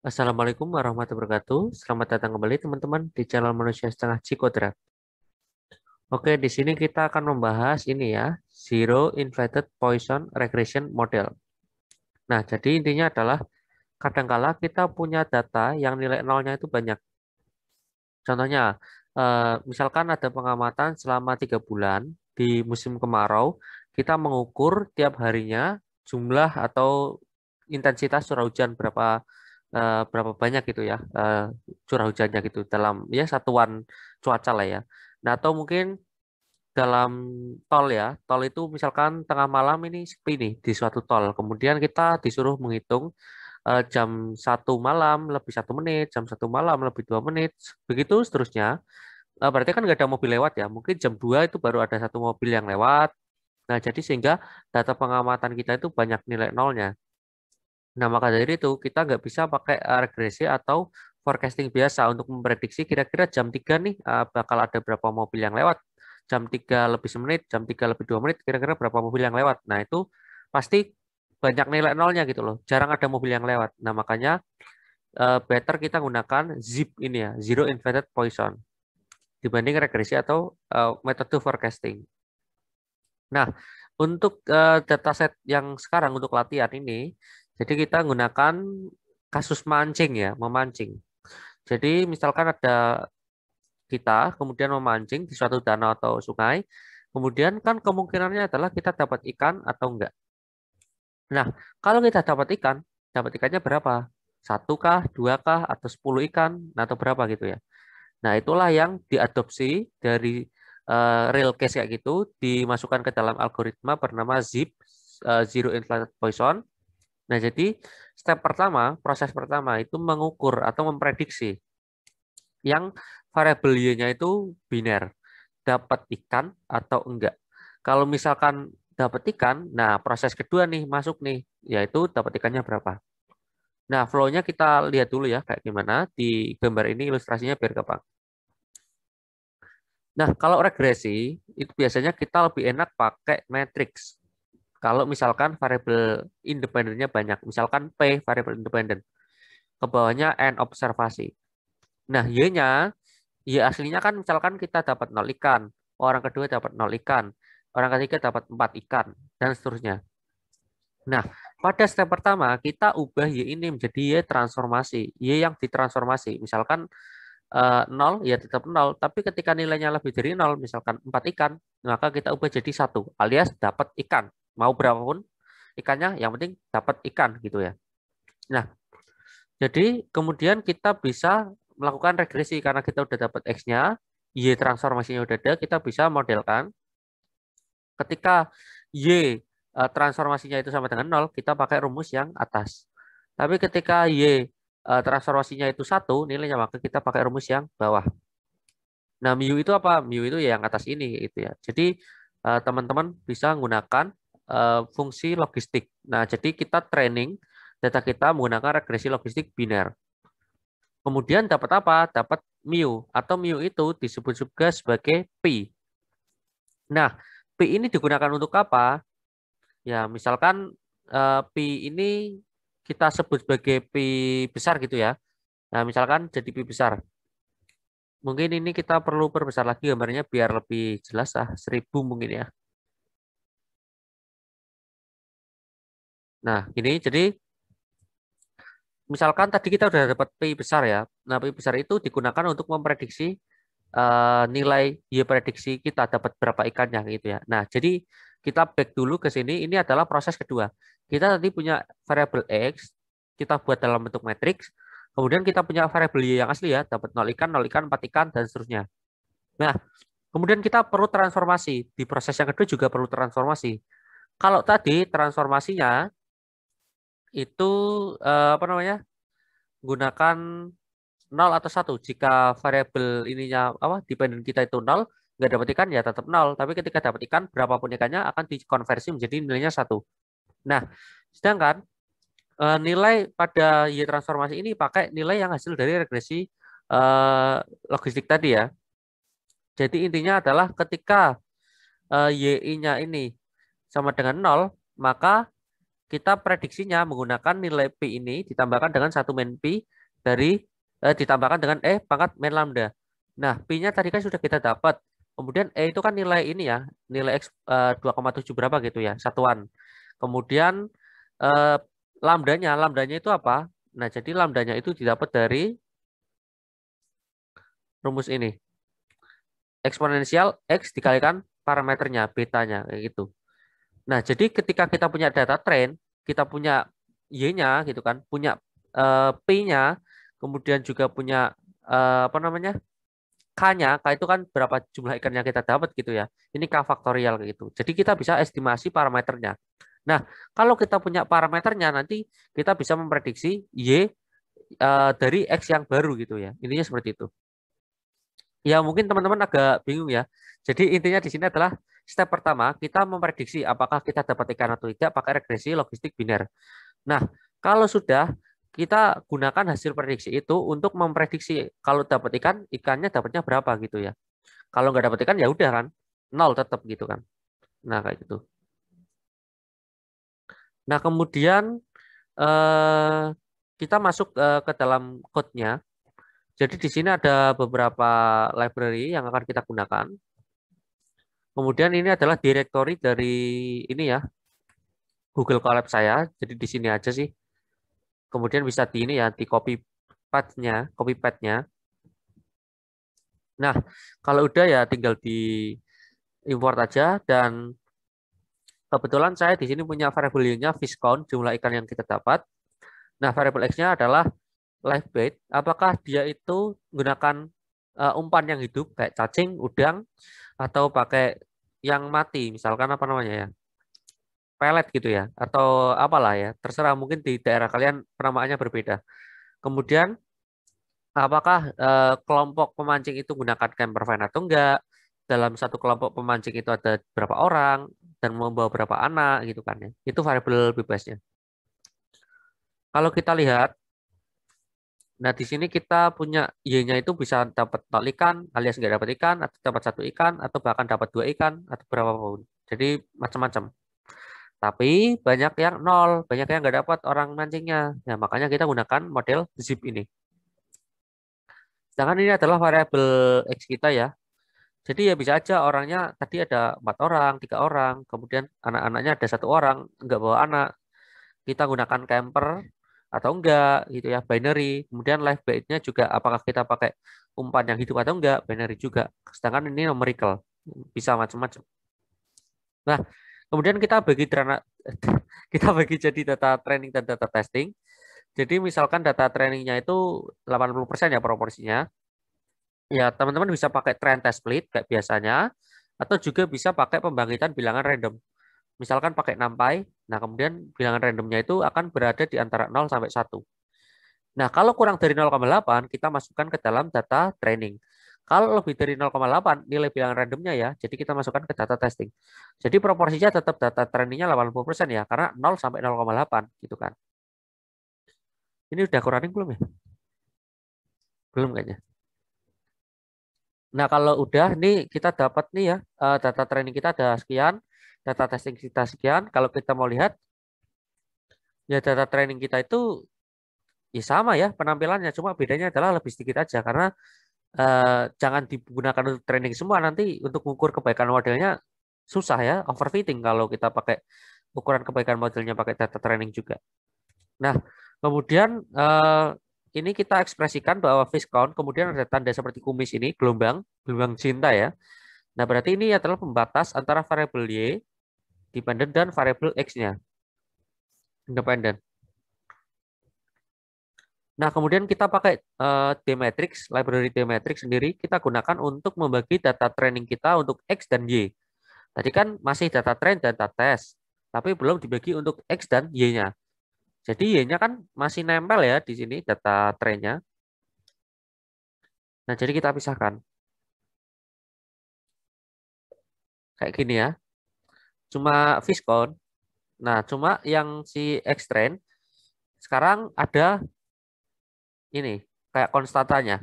Assalamualaikum warahmatullahi wabarakatuh. Selamat datang kembali teman-teman di channel Manusia Setengah Psikodrag. Oke, di sini kita akan membahas ini ya, Zero Inverted Poisson Regression Model. Nah, jadi intinya adalah kadangkala kita punya data yang nilai nolnya itu banyak. Contohnya, misalkan ada pengamatan selama 3 bulan di musim kemarau, kita mengukur tiap harinya jumlah atau intensitas curah hujan berapa banyak gitu ya, curah hujannya gitu dalam ya satuan cuaca lah ya. Nah, atau mungkin dalam tol ya, tol itu misalkan tengah malam ini sepi nih di suatu tol, kemudian kita disuruh menghitung jam 1 malam lebih 1 menit, jam 1 malam lebih 2 menit, begitu seterusnya. Berarti kan nggak ada mobil lewat ya, mungkin jam 2 itu baru ada satu mobil yang lewat. Nah, jadi sehingga data pengamatan kita itu banyak nilai nolnya. Nah, maka dari itu kita nggak bisa pakai regresi atau forecasting biasa untuk memprediksi kira-kira jam 3 nih bakal ada berapa mobil yang lewat. Jam 3 lebih semenit, jam 3 lebih 2 menit, kira-kira berapa mobil yang lewat. Nah, itu pasti banyak nilai nolnya gitu loh. Jarang ada mobil yang lewat. Nah, makanya better kita gunakan ZIP ini ya, Zero Inverted Poisson, dibanding regresi atau metode forecasting. Nah, untuk dataset yang sekarang untuk latihan ini, jadi kita gunakan kasus mancing ya, memancing. Jadi misalkan ada kita kemudian memancing di suatu danau atau sungai, kemudian kan kemungkinannya adalah kita dapat ikan atau enggak. Nah, kalau kita dapat ikannya berapa? Satu kah, dua kah, atau 10 ikan, atau berapa gitu ya. Nah, itulah yang diadopsi dari real case kayak gitu, dimasukkan ke dalam algoritma bernama ZIP, Zero Inflated Poisson. Nah, jadi step pertama, proses pertama itu mengukur atau memprediksi yang variabel Y-nya itu biner, dapat ikan atau enggak. Kalau misalkan dapat ikan, nah proses kedua nih masuk nih, yaitu dapat ikannya berapa. Nah, flow-nya kita lihat dulu ya kayak gimana di gambar ini ilustrasinya biar gampang. Nah, kalau regresi itu biasanya kita lebih enak pakai matrix. Kalau misalkan variabel independennya banyak, misalkan P variabel independen, ke bawahnya N observasi. Nah, Y-nya, Y aslinya kan misalkan kita dapat 0 ikan, orang kedua dapat 0 ikan, orang ketiga dapat 4 ikan, dan seterusnya. Nah, pada step pertama kita ubah Y ini menjadi Y transformasi, Y yang ditransformasi. Misalkan 0 ya tetap 0, tapi ketika nilainya lebih dari 0, misalkan 4 ikan, maka kita ubah jadi 1, alias dapat ikan. Mau berapapun ikannya, yang penting dapat ikan gitu ya. Nah, jadi kemudian kita bisa melakukan regresi karena kita udah dapat X-nya, Y transformasinya udah ada, kita bisa modelkan ketika Y transformasinya itu sama dengan 0, kita pakai rumus yang atas. Tapi ketika Y transformasinya itu 1 nilainya, maka kita pakai rumus yang bawah. Nah, mu itu apa? Mu itu ya yang atas ini gitu ya. Jadi teman-teman bisa menggunakan fungsi logistik. Nah, jadi kita training data kita menggunakan regresi logistik biner. Kemudian dapat apa? Dapat mu atau mu itu disebut juga sebagai pi. Nah, pi ini digunakan untuk apa? Ya, misalkan pi ini kita sebut sebagai pi besar gitu ya. Nah, misalkan jadi pi besar. Mungkin ini kita perlu perbesar lagi gambarnya biar lebih jelas 1000 mungkin ya. Nah, ini jadi misalkan tadi kita udah dapat pi besar ya. Nah, pi besar itu digunakan untuk memprediksi nilai Y prediksi kita dapat berapa ikannya gitu ya. Nah, jadi kita back dulu ke sini. Ini adalah proses kedua. Kita tadi punya variabel X, kita buat dalam bentuk matriks. Kemudian kita punya variabel Y yang asli ya, dapat 0 ikan, 0 ikan, 4 ikan, dan seterusnya. Nah, kemudian kita perlu transformasi. Di proses yang kedua juga perlu transformasi. Kalau tadi transformasinya itu apa namanya? Gunakan 0 atau 1. Jika variabel ininya apa dependen kita itu 0, nggak dapat ikan ya tetap 0. Tapi ketika dapat ikan, berapapun ikannya akan dikonversi menjadi nilainya 1. Nah, sedangkan nilai pada Y transformasi ini pakai nilai yang hasil dari regresi logistik tadi ya. Jadi intinya adalah ketika Y-nya ini sama dengan 0, maka kita prediksinya menggunakan nilai P ini ditambahkan dengan 1 min P dari ditambahkan dengan pangkat min lambda. Nah, Pi-nya tadi kan sudah kita dapat. Kemudian itu kan nilai ini ya, nilai X 2,7 berapa gitu ya, satuan. Kemudian eh, lambdanya itu apa? Nah, jadi lambdanya itu didapat dari rumus ini. Eksponensial X dikalikan parameternya, betanya, kayak gitu. Nah, jadi ketika kita punya data train, kita punya Y-nya gitu kan, punya P-nya, kemudian juga punya apa namanya? K-nya, K itu kan berapa jumlah ikan yang kita dapat gitu ya. Ini K faktorial gitu. Jadi kita bisa estimasi parameternya. Nah, kalau kita punya parameternya nanti kita bisa memprediksi Y dari X yang baru gitu ya. Intinya seperti itu. Ya, mungkin teman-teman agak bingung ya. Jadi intinya di sini adalah step pertama kita memprediksi apakah kita dapat ikan atau tidak pakai regresi logistik biner. Nah, kalau sudah kita gunakan hasil prediksi itu untuk memprediksi kalau dapat ikan, ikannya dapatnya berapa gitu ya. Kalau nggak dapat ikan ya udah kan, nol tetap gitu kan. Nah, kayak gitu. Nah, kemudian eh, kita masuk ke dalam code-nya. Jadi di sini ada beberapa library yang akan kita gunakan. Kemudian ini adalah directory dari ini ya, Google Colab saya. Jadi di sini aja sih. Kemudian bisa di ini ya, di copy path-nya. Nah, kalau udah ya tinggal di import aja dan kebetulan saya di sini punya variable y-nya fish count, jumlah ikan yang kita dapat. Nah, variable x-nya adalah live bait. Apakah dia itu menggunakan umpan yang hidup kayak cacing, udang atau pakai yang mati, misalkan apa namanya ya? Pelet gitu ya atau apalah ya. Terserah mungkin di daerah kalian penamaannya berbeda. Kemudian apakah kelompok pemancing itu menggunakan camper van atau enggak? Dalam satu kelompok pemancing itu ada berapa orang dan membawa berapa anak gitu kan ya. Itu variabel bebasnya. Kalau kita lihat, nah di sini kita punya Y-nya itu bisa dapat 0 ikan alias nggak dapat ikan, atau dapat 1 ikan, atau bahkan dapat 2 ikan, atau berapapun. Jadi macam-macam. Tapi banyak yang nol, banyak yang nggak dapat orang mancingnya. Nah, makanya kita gunakan model zip ini. Sedangkan ini adalah variabel X kita ya. Jadi ya bisa aja orangnya tadi ada 4 orang, 3 orang, kemudian anak-anaknya ada 1 orang, nggak bawa anak. Kita gunakan camper atau enggak gitu ya, binary. Kemudian live bait-nya juga apakah kita pakai umpan yang hidup atau enggak, binary juga. Sedangkan ini numerical, bisa macam-macam. Nah, kemudian kita bagi kita bagi jadi data training dan data testing. Jadi misalkan data trainingnya itu 80% ya proporsinya. Ya, teman-teman bisa pakai trend test split kayak biasanya, atau juga bisa pakai pembangkitan bilangan random. Misalkan pakai NumPy, nah kemudian bilangan randomnya itu akan berada di antara 0 sampai 1. Nah, kalau kurang dari 0,8, kita masukkan ke dalam data training. Kalau lebih dari 0,8, nilai bilangan randomnya ya, jadi kita masukkan ke data testing. Jadi proporsinya tetap data trainingnya 80% ya, karena 0 sampai 0,8 gitu kan. Ini udah aku running belum ya? Belum kayaknya. Nah, kalau udah nih kita dapat nih ya, data training kita ada sekian, data testing kita sekian. Kalau kita mau lihat, ya data training kita itu ya sama ya penampilannya, cuma bedanya adalah lebih sedikit aja karena jangan digunakan untuk training semua, nanti untuk mengukur kebaikan modelnya susah ya, overfitting kalau kita pakai ukuran kebaikan modelnya pakai data training juga. Nah, kemudian ini kita ekspresikan bahwa fish count, kemudian ada tanda seperti kumis ini, gelombang, gelombang cinta ya. Nah, berarti ini adalah pembatas antara variabel Y dependent dan variabel X-nya independen. Nah, kemudian kita pakai D-matrix, library D-matrix sendiri, kita gunakan untuk membagi data training kita untuk X dan Y. Tadi kan masih data train dan data test, tapi belum dibagi untuk X dan Y-nya. Jadi Y-nya kan masih nempel ya di sini data trainnya. Nah, jadi kita pisahkan. Kayak gini ya. Cuma Viscon. Nah, cuma yang si X train sekarang ada ini kayak konstantanya.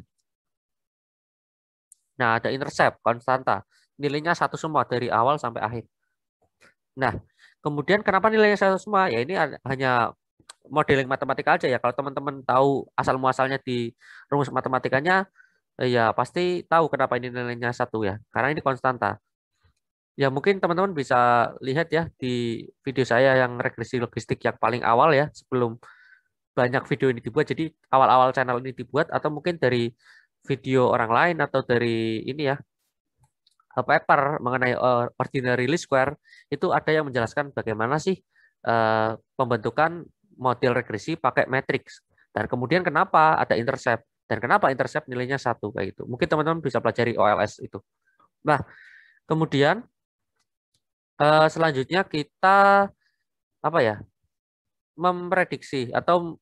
Nah, ada intercept, konstanta. Nilainya satu semua dari awal sampai akhir. Nah, kemudian kenapa nilainya satu semua? Ya ini hanya modeling matematika aja ya. Kalau teman-teman tahu asal muasalnya di rumus matematikanya, ya pasti tahu kenapa ini nilainya 1 ya. Karena ini konstanta. Ya mungkin teman-teman bisa lihat ya di video saya yang regresi logistik yang paling awal ya, sebelum banyak video ini dibuat. Jadi awal-awal channel ini dibuat, atau mungkin dari video orang lain, atau dari ini ya, paper mengenai ordinary least square, itu ada yang menjelaskan bagaimana sih pembentukan model regresi pakai matriks, dan kemudian kenapa ada intercept, dan kenapa intercept nilainya 1 kayak gitu. Mungkin teman-teman bisa pelajari OLS itu. Nah, kemudian selanjutnya kita apa ya, memprediksi atau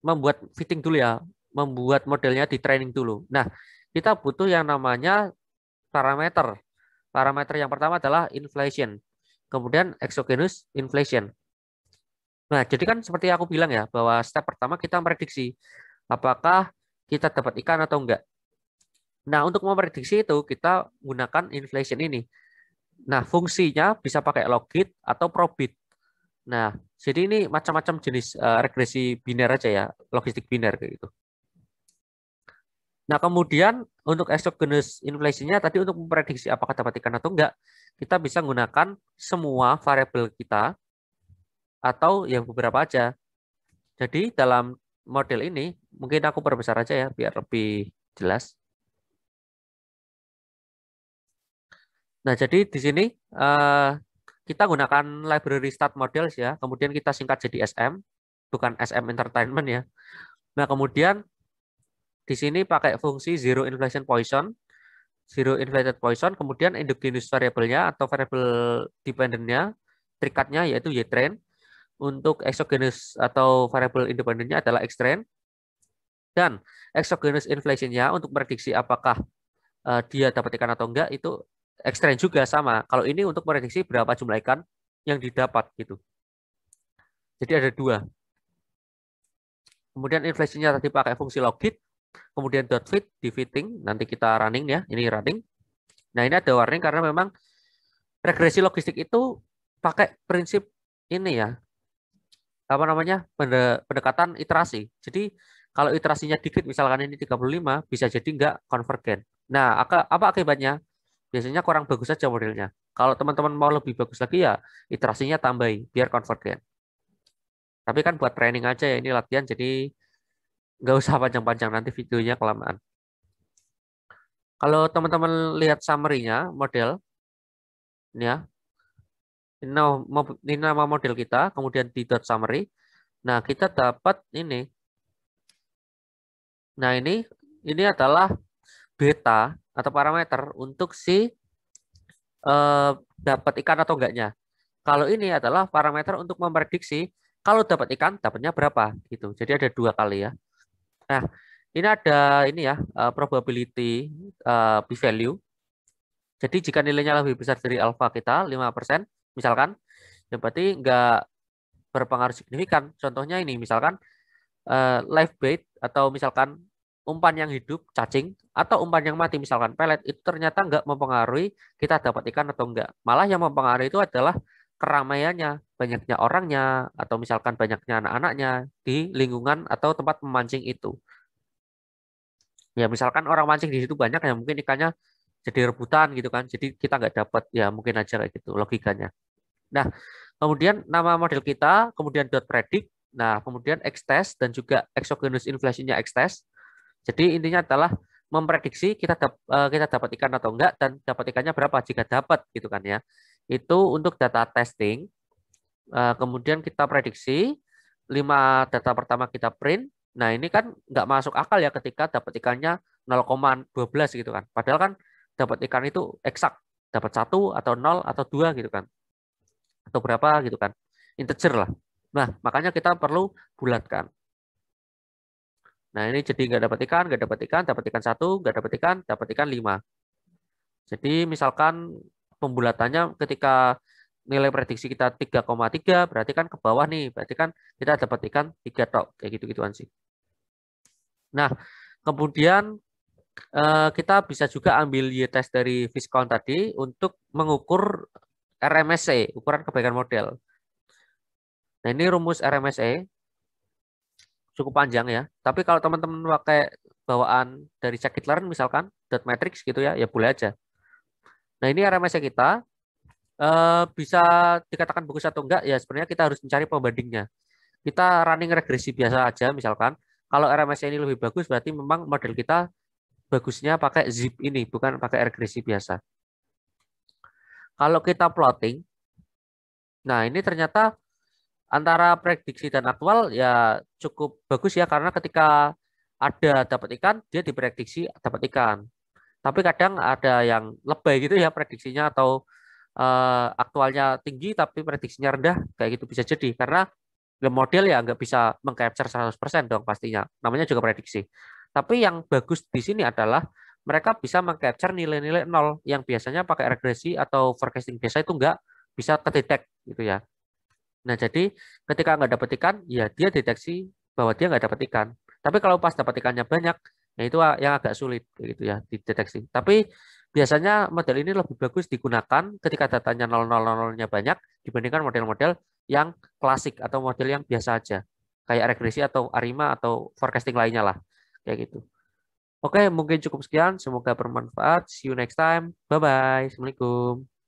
membuat fitting dulu ya, membuat modelnya di training dulu. Nah, kita butuh yang namanya parameter. Parameter yang pertama adalah inflation, kemudian exogenous inflation. Nah, jadi kan seperti aku bilang ya, bahwa step pertama kita memprediksi apakah kita dapat ikan atau enggak. Nah, untuk memprediksi itu kita gunakan inflation ini. Nah, fungsinya bisa pakai logit atau probit. Nah, jadi ini macam-macam jenis regresi biner aja ya, logistik biner kayak gitu. Nah, kemudian untuk exogenous inflation-nya tadi untuk memprediksi apakah dapat ikan atau enggak, kita bisa menggunakan semua variabel kita atau yang beberapa aja. Jadi dalam model ini, mungkin aku perbesar aja ya biar lebih jelas. Nah, jadi di sini kita gunakan library start models ya, kemudian kita singkat jadi SM, bukan SM Entertainment ya. Nah, kemudian di sini pakai fungsi zero inflation Poisson, zero inflated Poisson, kemudian endogenous variabelnya atau variabel dependentnya, trikatnya yaitu Y-train. Untuk exogenous atau variabel independennya adalah X-train. Dan exogenous inflation-nya untuk prediksi apakah dia dapat ikan atau enggak itu X-train juga sama. Kalau ini untuk prediksi berapa jumlah ikan yang didapat gitu. Jadi ada 2. Kemudian inflation-nya tadi pakai fungsi logit, kemudian dot fit di fitting, nanti kita running ya, ini running. Nah, ini ada warning karena memang regresi logistik itu pakai prinsip ini ya, apa namanya, pendekatan iterasi. Jadi kalau iterasinya dikit, misalkan ini 35, bisa jadi nggak konvergen. Nah, apa akibatnya? Biasanya kurang bagus saja modelnya. Kalau teman-teman mau lebih bagus lagi ya iterasinya tambahin biar konvergen. Tapi kan buat training aja ya, ini latihan, jadi nggak usah panjang-panjang, nanti videonya kelamaan. Kalau teman-teman lihat summary-nya model, ini ya, ini nama model kita, kemudian di dot summary. Nah, kita dapat ini. Nah, ini adalah beta atau parameter untuk si dapat ikan atau enggaknya. Kalau ini adalah parameter untuk memprediksi kalau dapat ikan dapatnya berapa gitu. Jadi ada 2 kali ya. Nah, ini ada ini ya, probability p-value. Jadi jika nilainya lebih besar dari alfa kita 5%, misalkan, ya berarti enggak berpengaruh signifikan. Contohnya ini, misalkan live bait, atau misalkan umpan yang hidup, cacing, atau umpan yang mati, misalkan pelet, itu ternyata enggak mempengaruhi kita dapat ikan atau enggak. Malah yang mempengaruhi itu adalah keramaiannya, banyaknya orangnya, atau misalkan banyaknya anak-anaknya di lingkungan atau tempat memancing itu. Ya misalkan orang mancing di situ banyak, ya mungkin ikannya jadi rebutan gitu kan. Jadi kita nggak dapat, ya mungkin aja kayak gitu logikanya. Nah, kemudian nama model kita, kemudian dot predict, nah kemudian X-test dan juga exogenous inflation-nya X-test. Jadi intinya adalah memprediksi kita dapat ikan atau enggak, dan dapat ikannya berapa jika dapat gitu kan ya. Itu untuk data testing. Kemudian kita prediksi 5 data pertama kita print. Nah, ini kan nggak masuk akal ya ketika dapat ikannya 0,12 gitu kan. Padahal kan dapat ikan itu eksak, dapat 1 atau 0 atau 2 gitu kan. Atau berapa gitu kan. Integer lah. Nah, makanya kita perlu bulatkan. Nah, ini jadi nggak dapat ikan, nggak dapat ikan, dapat ikan 1, nggak dapat ikan 5. Jadi misalkan pembulatannya ketika nilai prediksi kita 3,3, berarti kan ke bawah nih, berarti kan kita dapat ikan 3 tok, kayak gitu-gituan sih. Nah, kemudian kita bisa juga ambil Y-test dari Viscount tadi untuk mengukur RMSE, ukuran kebaikan model. Nah, ini rumus RMSE. cukup panjang ya. Tapi kalau teman-teman pakai bawaan dari scikit-learn misalkan dot matrix gitu ya, ya boleh aja. Nah, ini RMS-nya kita bisa dikatakan bagus atau enggak ya sebenarnya kita harus mencari pembandingnya. Kita running regresi biasa aja misalkan. Kalau RMS ini lebih bagus berarti memang model kita bagusnya pakai zip ini bukan pakai regresi biasa. Kalau kita plotting, nah ini ternyata antara prediksi dan aktual ya cukup bagus ya karena ketika ada dapat ikan dia diprediksi dapat ikan. Tapi kadang ada yang lebay gitu ya prediksinya atau aktualnya tinggi tapi prediksinya rendah kayak gitu bisa jadi karena model ya nggak bisa mengcapture 100% dong pastinya. Namanya juga prediksi. Tapi yang bagus di sini adalah mereka bisa mengcapture nilai-nilai nol yang biasanya pakai regresi atau forecasting biasa itu nggak bisa kedetek gitu ya. Nah, jadi ketika nggak dapat ikan, ya dia deteksi bahwa dia nggak dapat ikan. Tapi kalau pas dapat ikannya banyak, ya itu yang agak sulit gitu ya dideteksi. Tapi biasanya model ini lebih bagus digunakan ketika datanya 0000-nya banyak dibandingkan model-model yang klasik atau model yang biasa aja. Kayak regresi atau ARIMA atau forecasting lainnya lah. Kayak gitu. Oke, mungkin cukup sekian. Semoga bermanfaat. See you next time. Bye-bye. Assalamualaikum.